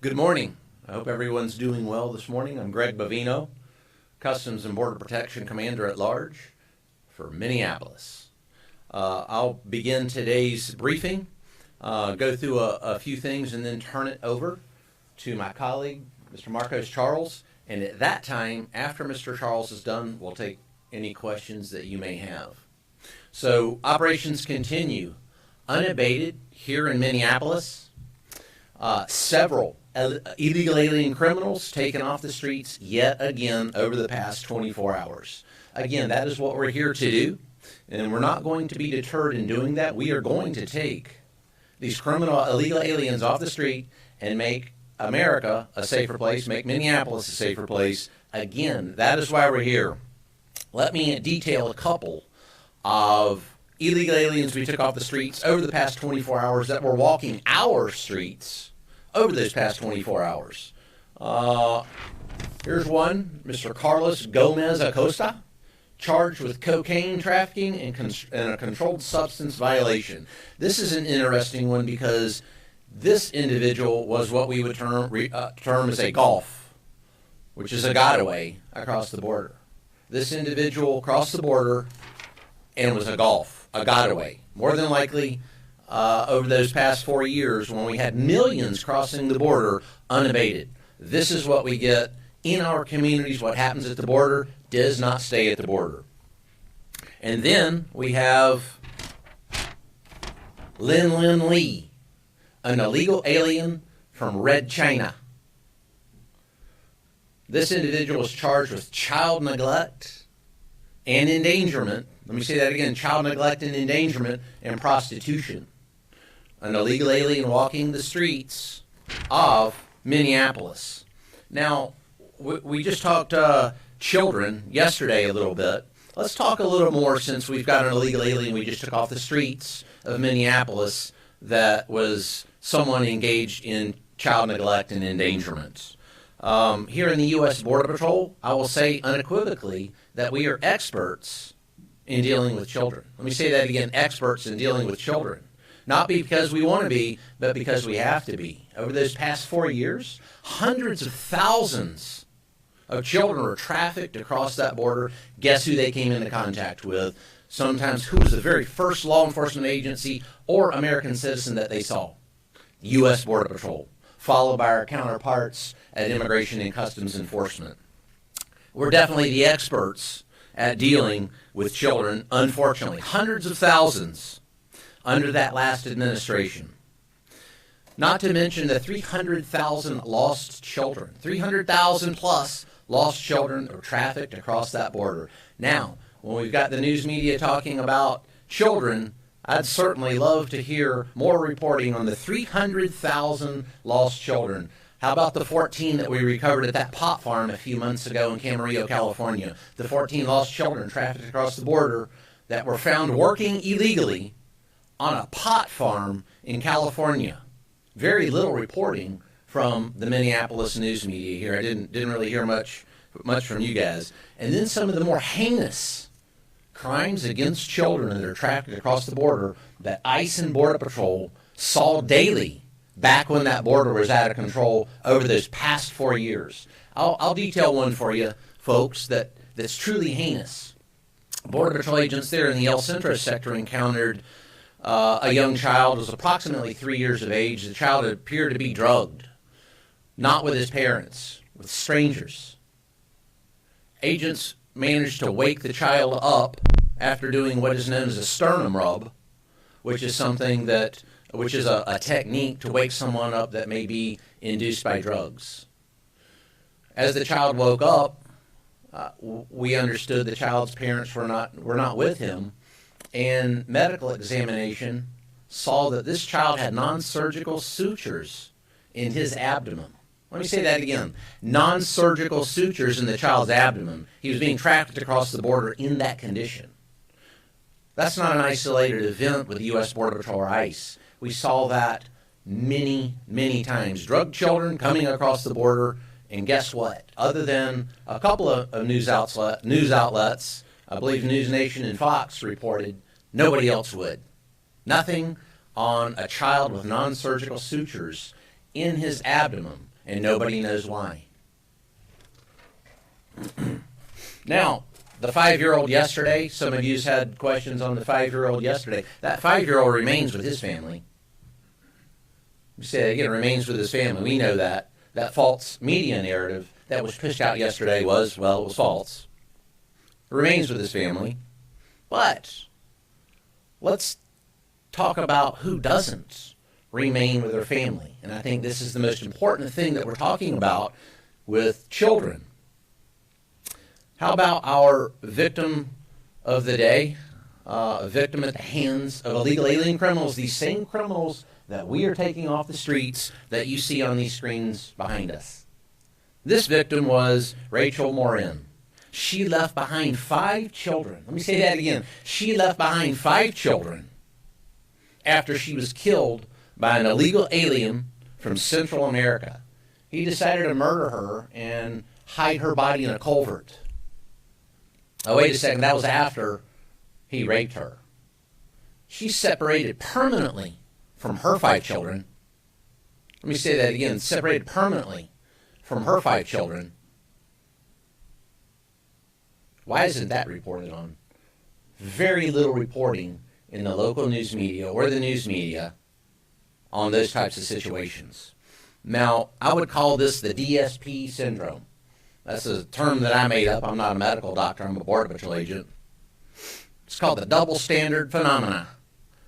Good morning. I hope everyone's doing well this morning. I'm Greg Bavino, Customs and Border Protection Commander at Large for Minneapolis. I'll begin today's briefing, go through a few things, and then turn it over to my colleague, Mr. Marcos Charles. And at that time, after Mr. Charles is done, we'll take any questions that you may have. So operations continue unabated here in Minneapolis. Several illegal alien criminals taken off the streets yet again over the past 24 hours. Again, that is what we're here to do, and we're not going to be deterred in doing that. We are going to take these illegal aliens off the street and make America a safer place, make Minneapolis a safer place. Again, that is why we're here. Let me detail a couple of illegal aliens we took off the streets over the past 24 hours that were walking our streets over those past 24 hours. Here's one, Mr. Carlos Gomez Acosta, charged with cocaine trafficking and a controlled substance violation. This is an interesting one because this individual was what we would term as a golf, which is a getaway across the border. This individual crossed the border and was a getaway. More than likely, over those past 4 years when we had millions crossing the border unabated. This is what we get in our communities. What happens at the border does not stay at the border. And then we have Lin Lee, an illegal alien from Red China. This individual is charged with child neglect and endangerment. Let me say that again, child neglect and endangerment and prostitution. An illegal alien walking the streets of Minneapolis. Now, we just talked children yesterday a little bit. Let's talk a little more since we've got an illegal alien we just took off the streets of Minneapolis that was someone engaged in child neglect and endangerment. Here in the U.S. Border Patrol, I will say unequivocally that we are experts in dealing with children. Let me say that again, experts in dealing with children. Not because we want to be, but because we have to be. Over those past 4 years, hundreds of thousands of children were trafficked across that border. Guess who they came into contact with? Sometimes who was the very first law enforcement agency or American citizen that they saw? U.S. Border Patrol, followed by our counterparts at Immigration and Customs Enforcement. We're definitely the experts at dealing with children, unfortunately. Hundreds of thousands under that last administration. Not to mention the 300,000 lost children. 300,000 plus lost children are trafficked across that border. Now, when we've got the news media talking about children, I'd certainly love to hear more reporting on the 300,000 lost children. How about the 14 that we recovered at that pot farm a few months ago in Camarillo, California? The 14 lost children trafficked across the border that were found working illegally on a pot farm in California. Very little reporting from the Minneapolis news media here. I didn't really hear much from you guys. And then some of the more heinous crimes against children that are trafficked across the border that ICE and Border Patrol saw daily back when that border was out of control over those past 4 years. I'll detail one for you, folks, that's truly heinous. Border Patrol agents there in the El Centro sector encountered a young child, was approximately 3 years of age. The child appeared to be drugged, not with his parents, with strangers. Agents managed to wake the child up after doing what is known as a sternum rub, which is a technique to wake someone up that may be induced by drugs. As the child woke up, we understood the child's parents were not with him, and medical examination saw that this child had non-surgical sutures in his abdomen. Let me say that again. Non-surgical sutures in the child's abdomen. He was being trafficked across the border in that condition. That's not an isolated event with the U.S. Border Patrol or ICE. We saw that many, many times. Drug children coming across the border, and guess what? Other than a couple of news outlets, I believe News Nation and Fox reported, nobody else would. Nothing on a child with non-surgical sutures in his abdomen and nobody knows why. Now, the 5-year-old yesterday, some of you had questions on the 5-year-old yesterday. That 5-year-old remains with his family. You say again, remains with his family. We know that. That false media narrative that was pushed out yesterday was, well, it was false. Remains with his family. But let's talk about who doesn't remain with their family. And I think this is the most important thing that we're talking about with children. How about our victim of the day, a victim at the hands of illegal alien criminals, these same criminals that we are taking off the streets that you see on these screens behind us. This victim was Rachel Morin. She left behind 5 children. Let me say that again. She left behind 5 children after she was killed by an illegal alien from Central America. He decided to murder her and hide her body in a culvert. Oh, wait a second, that was after he raped her. She's separated permanently from her 5 children. Let me say that again, separated permanently from her 5 children. Why isn't that reported on? Very little reporting in the local news media or the news media on those types of situations. Now, I would call this the DSP syndrome. That's a term that I made up. I'm not a medical doctor. I'm a Border Patrol agent. It's called the double standard phenomena.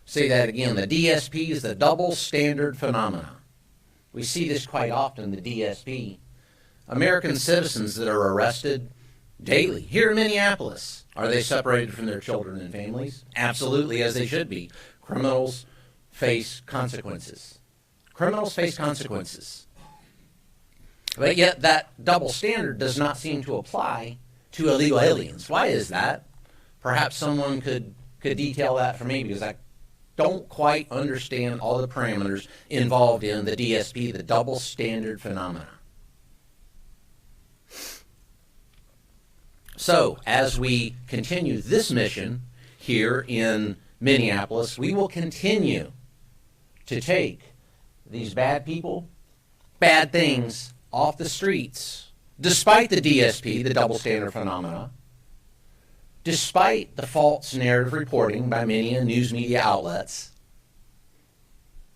Say that again. The DSP is the double standard phenomena. We see this quite often, the DSP. American citizens that are arrested daily here in Minneapolis. Are they separated from their children and families? Absolutely, as they should be. Criminals face consequences. Criminals face consequences. But yet that double standard does not seem to apply to illegal aliens. Why is that? Perhaps someone could detail that for me, because I don't quite understand all the parameters involved in the DSP, the double standard phenomena. So, as we continue this mission here in Minneapolis, we will continue to take these bad people, bad things off the streets, despite the DSP, the double standard phenomena, despite the false narrative reporting by many news media outlets.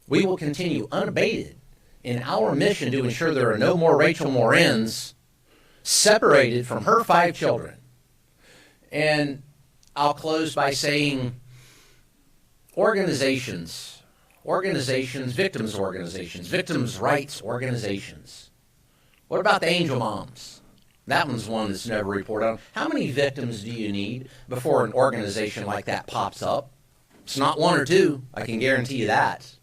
We will continue unabated in our mission to ensure there are no more Rachel Morins separated from her 5 children. And I'll close by saying organizations, victims rights organizations. What about the angel moms? That one's one that's never reported on. How many victims do you need before an organization like that pops up? It's not 1 or 2, I can guarantee you that.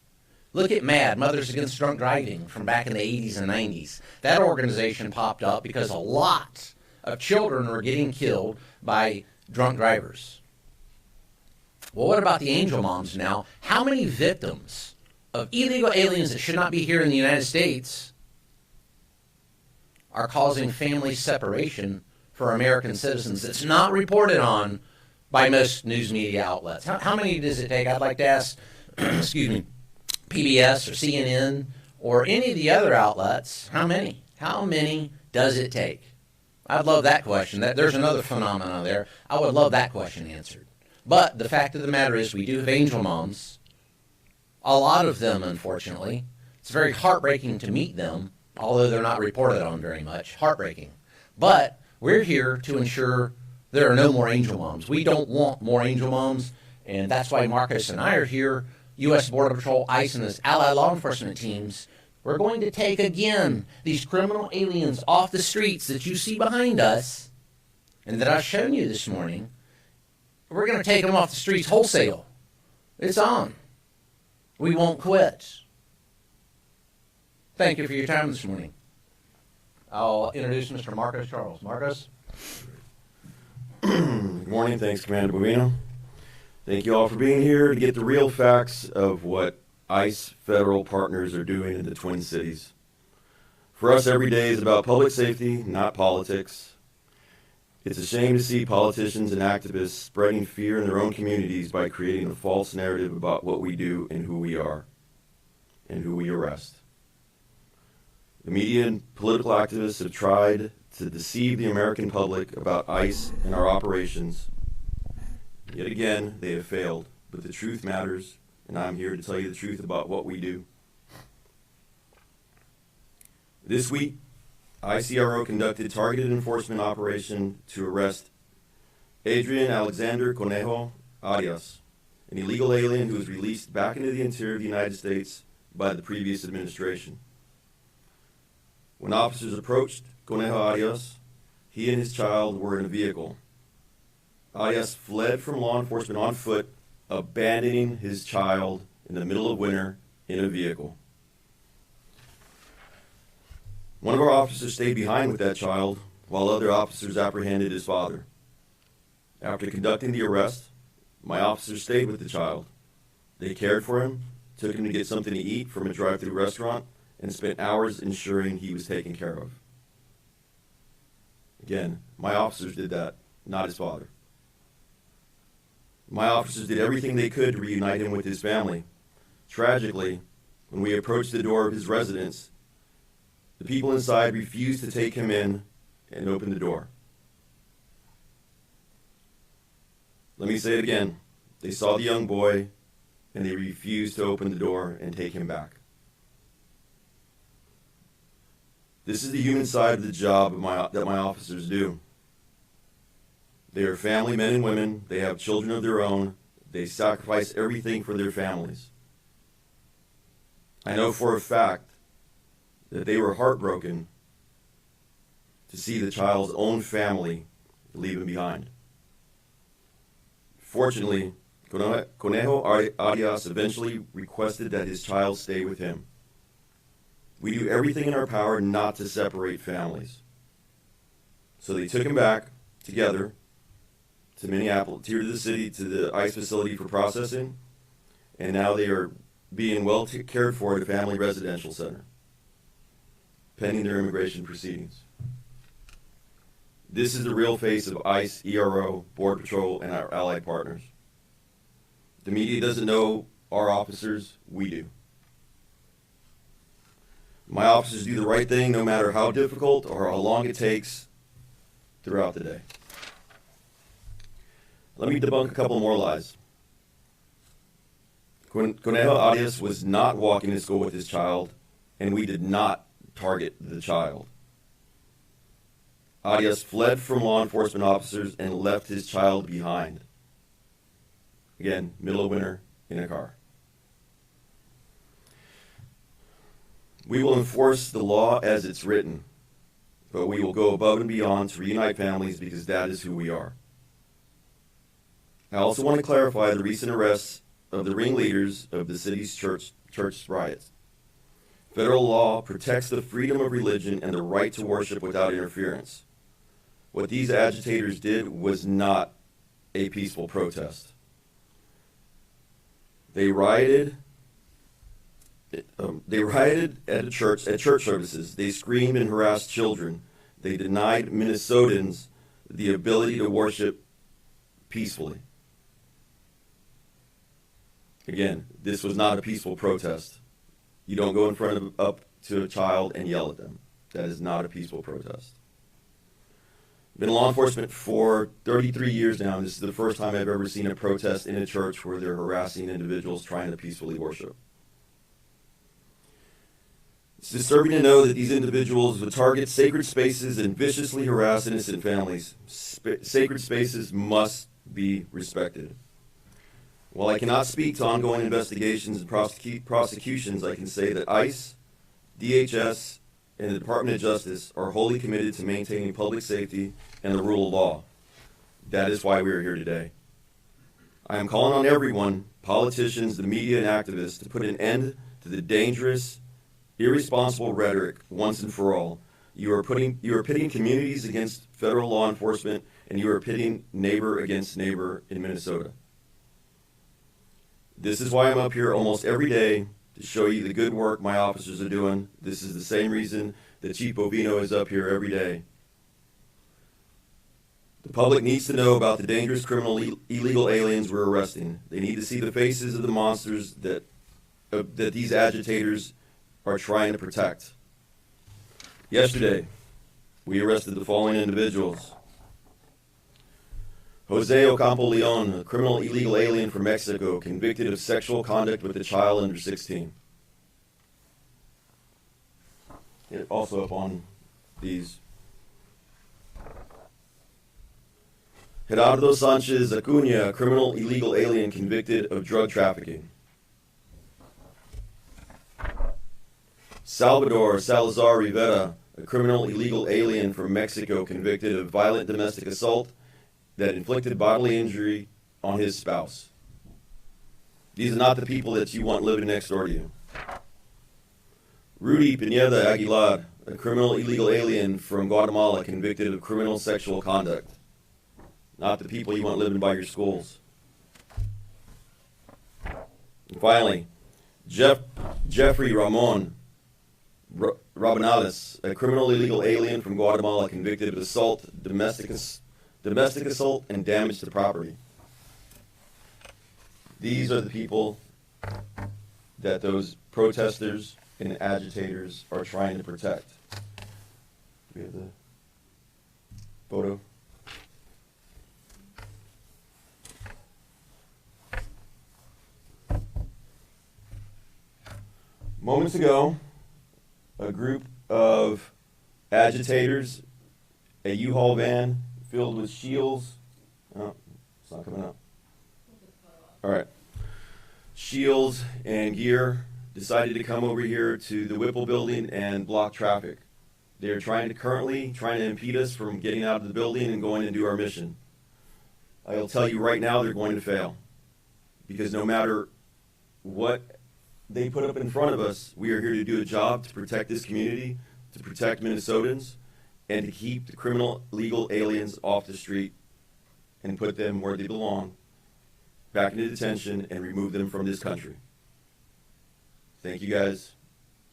Look at MAD, Mothers Against Drunk Driving, from back in the 80s and 90s. That organization popped up because a lot of children were getting killed by drunk drivers. Well, what about the angel moms now? How many victims of illegal aliens that should not be here in the United States are causing family separation for American citizens that's not reported on by most news media outlets? How many does it take? I'd like to ask, excuse me, PBS or CNN or any of the other outlets, how many? How many does it take? I'd love that question. There's another phenomenon there. I would love that question answered. But the fact of the matter is we do have angel moms, a lot of them, unfortunately. It's very heartbreaking to meet them, although they're not reported on very much. Heartbreaking. But we're here to ensure there are no more angel moms. We don't want more angel moms, and that's why Marcos and I are here, U.S. Border Patrol, ICE, and its allied law enforcement teams. We're going to take, again, these criminal aliens off the streets that you see behind us and that I've shown you this morning. We're going to take them off the streets wholesale. It's on. We won't quit. Thank you for your time this morning. I'll introduce Mr. Marcos Charles. Marcos? Good morning. Thanks, Commander Bovino. Thank you all for being here to get the real facts of what ICE federal partners are doing in the Twin Cities. For us, every day is about public safety, not politics. It's a shame to see politicians and activists spreading fear in their own communities by creating a false narrative about what we do and who we are, and who we arrest. The media and political activists have tried to deceive the American public about ICE and our operations. Yet again, they have failed, but the truth matters, and I'm here to tell you the truth about what we do. This week, ICRO conducted targeted enforcement operation to arrest Adrian Alexander Conejo Arias, an illegal alien who was released back into the interior of the United States by the previous administration. When officers approached Conejo Arias, he and his child were in a vehicle. Arias fled from law enforcement on foot, abandoning his child in the middle of winter in a vehicle. One of our officers stayed behind with that child while other officers apprehended his father. After conducting the arrest, my officers stayed with the child. They cared for him, took him to get something to eat from a drive-thru restaurant, and spent hours ensuring he was taken care of. Again, my officers did that, not his father. My officers did everything they could to reunite him with his family. Tragically, when we approached the door of his residence, the people inside refused to take him in and open the door. Let me say it again. They saw the young boy, and they refused to open the door and take him back. This is the human side of the job that my officers do. They are family men and women. They have children of their own. They sacrifice everything for their families. I know for a fact that they were heartbroken to see the child's own family leave him behind. Fortunately, Conejo Arias eventually requested that his child stay with him. We do everything in our power not to separate families. So they took him back together to Minneapolis, here to the city, to the ICE facility for processing, and now they are being well cared for at a family residential center, pending their immigration proceedings. This is the real face of ICE, ERO, Border Patrol, and our allied partners. The media doesn't know our officers, we do. My officers do the right thing no matter how difficult or how long it takes throughout the day. Let me debunk a couple more lies. Conejo Arias was not walking to school with his child, and we did not target the child. Arias fled from law enforcement officers and left his child behind. Again, middle of winter, in a car. We will enforce the law as it's written, but we will go above and beyond to reunite families because that is who we are. I also want to clarify the recent arrests of the ringleaders of the city's church riots. Federal law protects the freedom of religion and the right to worship without interference. What these agitators did was not a peaceful protest. They rioted at church services. They screamed and harassed children. They denied Minnesotans the ability to worship peacefully. Again, this was not a peaceful protest. You don't go in front of up to a child and yell at them. That is not a peaceful protest. I've been in law enforcement for 33 years now, and this is the first time I've ever seen a protest in a church where they're harassing individuals trying to peacefully worship. It's disturbing to know that these individuals would target sacred spaces and viciously harass innocent families. Sacred spaces must be respected. While I cannot speak to ongoing investigations and prosecutions, I can say that ICE, DHS, and the Department of Justice are wholly committed to maintaining public safety and the rule of law. That is why we are here today. I am calling on everyone, politicians, the media, and activists, to put an end to the dangerous, irresponsible rhetoric once and for all. You are pitting communities against federal law enforcement, and you are pitting neighbor against neighbor in Minnesota. This is why I'm up here almost every day, to show you the good work my officers are doing. This is the same reason that Chief Bovino is up here every day. The public needs to know about the dangerous criminal illegal aliens we're arresting. They need to see the faces of the monsters that these agitators are trying to protect. Yesterday, we arrested the following individuals. Jose Ocampo Leon, a criminal illegal alien from Mexico, convicted of sexual conduct with a child under 16. Also up on these. Gerardo Sanchez Acuña, a criminal illegal alien convicted of drug trafficking. Salvador Salazar Rivera, a criminal illegal alien from Mexico convicted of violent domestic assault that inflicted bodily injury on his spouse. These are not the people that you want living next door to you. Rudy Pineda Aguilar, a criminal illegal alien from Guatemala convicted of criminal sexual conduct. Not the people you want living by your schools. And finally, Jeffrey Ramon Rabanales, a criminal illegal alien from Guatemala convicted of assault, domestic assault, and damage to property. These are the people that those protesters and agitators are trying to protect. We have the photo. Moments ago, a group of agitators, a U-Haul van filled with shields. Oh, it's not coming up. All right. Shields and gear decided to come over here to the Whipple building and block traffic. They're currently trying to impede us from getting out of the building and going and do our mission. I'll tell you right now, they're going to fail. Because no matter what they put up in front of us, we are here to do a job to protect this community, to protect Minnesotans, and to keep the criminal legal aliens off the street and put them where they belong, back into detention, and remove them from this country. Thank you guys.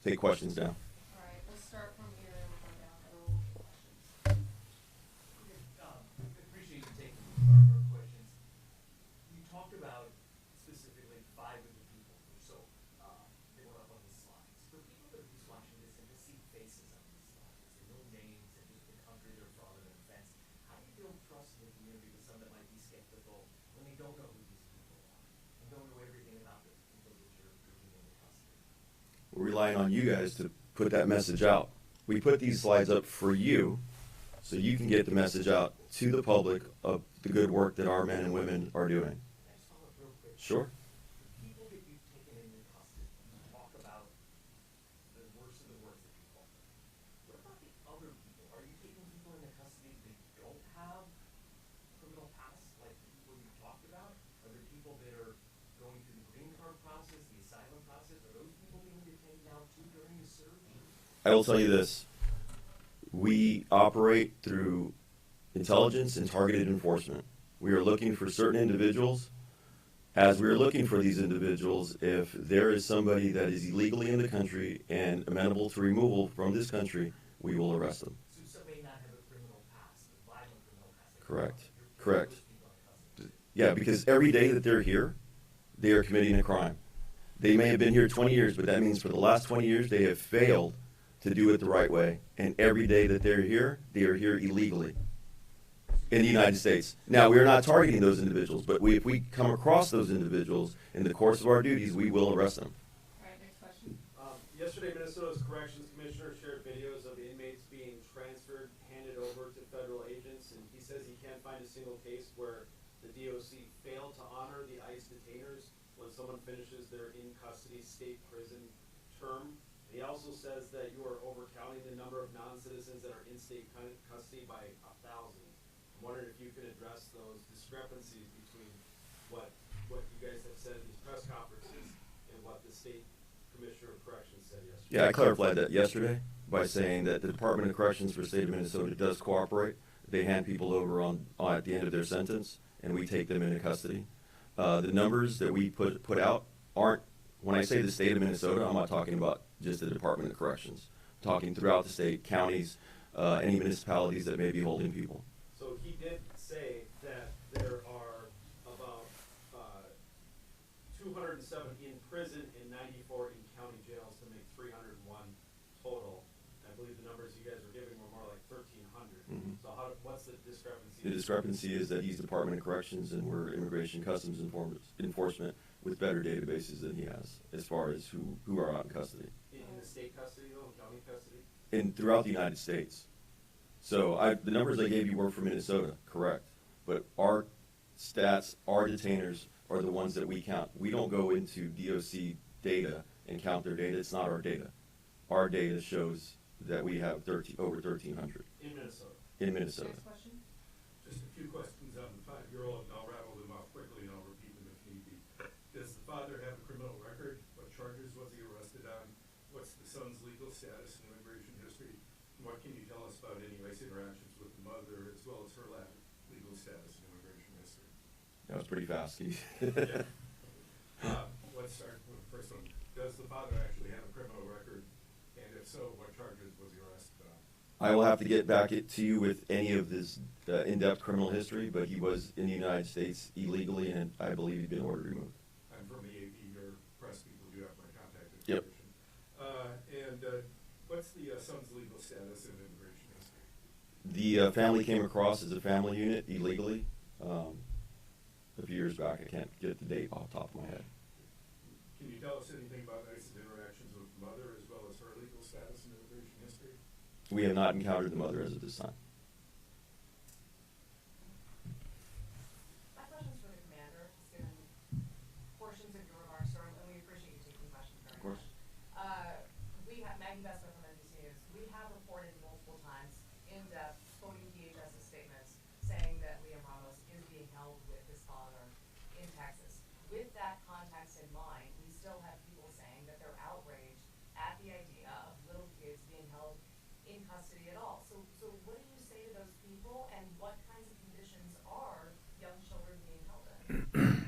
Take questions now. All right, we'll start from here and we'll go down. Questions. Appreciate you taking our questions. You talked about specifically 5 of the people or so they were up on the slides. For people that are just watching this and just see faces on these slides and no names and just the country they're from and the fence, how do you build trust in the community with some that might be skeptical when they don't know who these people are and don't know everything about the people that you're bringing into custody? We're relying on you guys to put that message out. We put these slides up for you so you can get the message out to the public of the good work that our men and women are doing. Can I just follow up real quick? Sure. The people that you've taken into custody, you talk about the worst of the worst that people. What about the other people? Are you taking people into custody that don't have criminal past, like the people you've talked about? Are there people that are going through the green card process, the asylum process? Are those people being detained now too during the surge? I will tell you this. We operate through intelligence and targeted enforcement. We are looking for certain individuals. As we are looking for these individuals, if there is somebody that is illegally in the country and amenable to removal from this country, we will arrest them. So some may not have a criminal past, a violent criminal past. Correct. You're Correct. those people in custody. Yeah, because every day that they're here, they are committing a crime. They may have been here 20 years, but that means for the last 20 years, they have failed to do it the right way. And every day that they're here, they are here illegally in the United States. Now, we are not targeting those individuals, but if we come across those individuals in the course of our duties, we will arrest them. All right, next question. Yesterday, Minnesota's corrections commissioner shared videos of inmates being transferred, handed over to federal agents, and he says he can't find a single case where the DOC failed to honor the ICE detainers when someone finishes their in-custody state prison term. And he also says that you are overcounting the number of non-citizens that are in state custody by 1,000. I'm wondering if you could address those discrepancies between what you guys have said in these press conferences and what the state Commissioner of Corrections said yesterday. Yeah, I clarified that yesterday by saying that the Department of Corrections for the state of Minnesota does cooperate. They hand people over at the end of their sentence, and we take them into custody. The numbers that we put out aren't, when I say the state of Minnesota, I'm not talking about just the Department of Corrections. I'm talking throughout the state, counties, any municipalities that may be holding people. So he did say that there are about 207 in prison and 94 in county jails to make 301 total. I believe the numbers you guys discrepancy is that he's Department of Corrections and we're Immigration Customs Enforcement with better databases than he has as far as who are out in custody. In the state custody, though, in county custody? And throughout the United States. So the numbers I gave you were for Minnesota, correct. But our stats, our detainers are the ones that we count. We don't go into DOC data and count their data. It's not our data. Our data shows that we have over 1,300. In Minnesota? In Minnesota. Next question. Just a few questions on the 5-year-old, and I'll rattle them off quickly and I'll repeat them if need be. Does the father have a criminal record? What charges was he arrested on? What's the son's legal status and immigration history? And what can you tell us about any ICE interactions with the mother as well as her legal status and immigration history? That was pretty fast. Yeah. Let's start with the first one. Does the father actually have a criminal record? And if so, what charges was he arrested on? I will have to get back to you with any of this in-depth criminal history, but he was in the United States illegally, and I believe he'd been ordered removed. I'm from the AP, your press people do have my contact Yep. information. What's the son's legal status and immigration history? The family came across as a family unit illegally a few years back. I can't get the date off the top of my head. Can you tell us anything about ICE's interactions with the mother as well as her legal status and immigration history? We have not encountered the mother as of this time. My question's for the commander, just given portions of your remarks, sir, and we appreciate you taking questions very much. Of course. We have, Maggie Bessler from NBC News, we have reported multiple times, in-depth, quoting DHS's statements, saying that Liam Ramos is being held with his father in Texas. With that context in mind, we still have people saying that they're outraged at the idea of little kids being held in custody at all. So what do you say to those people, and what kinds of conditions are young children being held in?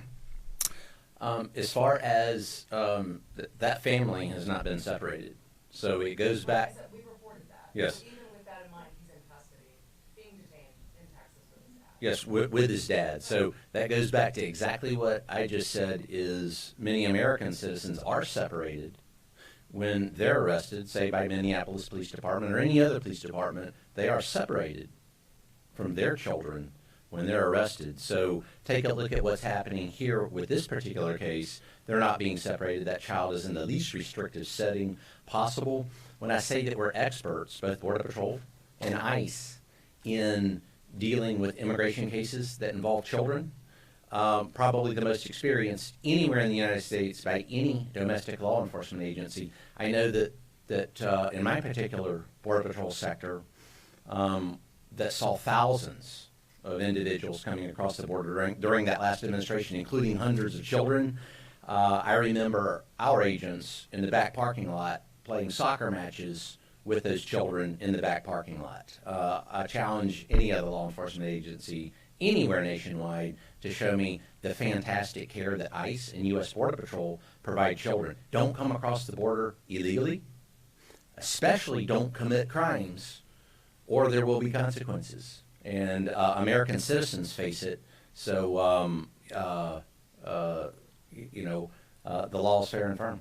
As far as that family has not been separated, so it goes back. Like I said, we reported that. Yes. So even with that in mind, he's in custody, being detained in Texas with his dad. Yes, with his dad. So that goes back to exactly what I just said. Is many American citizens are separated when they're arrested, say by Minneapolis Police Department or any other police department. They are separated from their children when they're arrested. So take a look at what's happening here with this particular case. They're not being separated. That child is in the least restrictive setting possible. When I say that we're experts, both Border Patrol and ICE, in dealing with immigration cases that involve children, probably the most experienced anywhere in the United States by any domestic law enforcement agency. I know that in my particular Border Patrol sector, that saw thousands of individuals coming across the border during that last demonstration, including hundreds of children. I remember our agents in the back parking lot playing soccer matches with those children in the back parking lot. I challenge any other law enforcement agency anywhere nationwide to show me the fantastic care that ICE and U.S. Border Patrol provide children. Don't come across the border illegally, especially don't commit crimes, or there will be consequences. And American citizens face it. So, the law is fair and firm.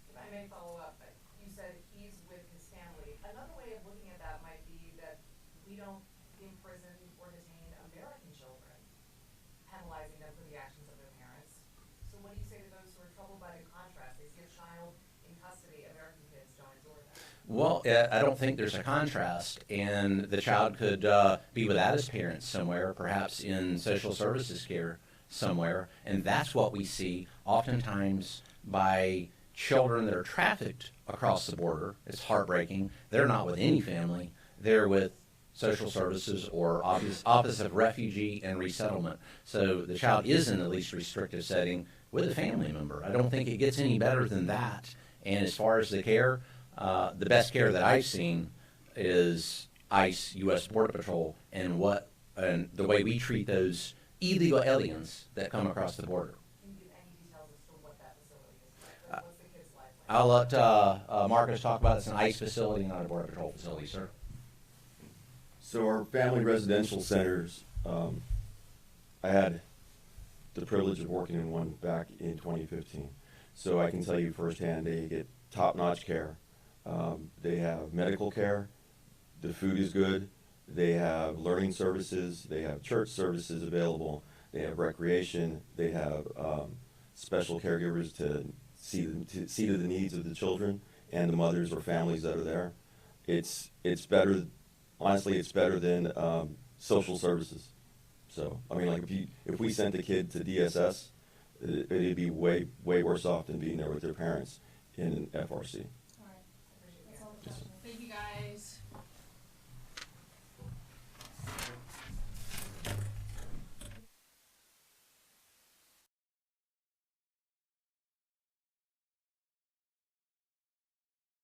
If I may follow up, you said he's with his family. Another way of looking at that might be that we don't imprison or detain American children, penalizing them for the actions of their parents. So what do you say to those who are troubled by the contrast? They see a child in custody, American kids don't endure that. Well, I don't think there's a contrast, and the child could be without his parents somewhere, perhaps in social services care somewhere, and that's what we see oftentimes by children that are trafficked across the border. It's heartbreaking. They're not with any family. They're with social services or Office of Refugee and Resettlement. So the child is in the least restrictive setting with a family member. I don't think it gets any better than that. And as far as the care, the best care that I've seen is ICE, U.S. Border Patrol, and the way we treat those illegal aliens that come across the border. Can you give any details as to what that facility is like? What's the kid's life like? I'll let Marcus talk about it. It's an ICE facility, not a Border Patrol facility, sir. So our family residential centers, I had the privilege of working in one back in 2015. So I can tell you firsthand, they get top-notch care. They have medical care. The food is good. They have learning services. They have church services available. They have recreation. They have special caregivers to see to the needs of the children and the mothers or families that are there. It's better. Honestly, it's better than social services. So I mean, like if we sent a kid to DSS, it'd be way worse off than being there with their parents in FRC.